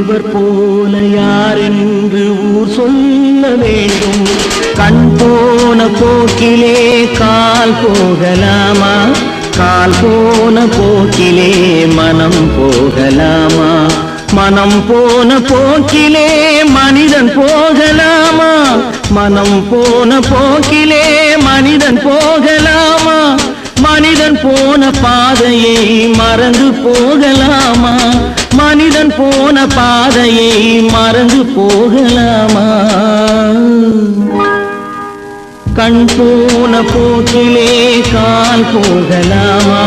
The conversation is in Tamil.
இவர் போல யார் என்று ஊர் சொல்ல வேண்டும். கண் போன போக்கிலே கால் போகலாமா? கால் போன போக்கிலே மனம் போகலாமா? மனம் போன போக்கிலே மனிதன் போகலாமா? மனம் போன போக்கிலே மனிதன் போகலாமா? மனிதன் போன பாதையை மறந்து போகலாமா? மனிதன் போன பாதையை மறந்து போகலாமா? கண் போன போக்கிலே கால் போகலாமா?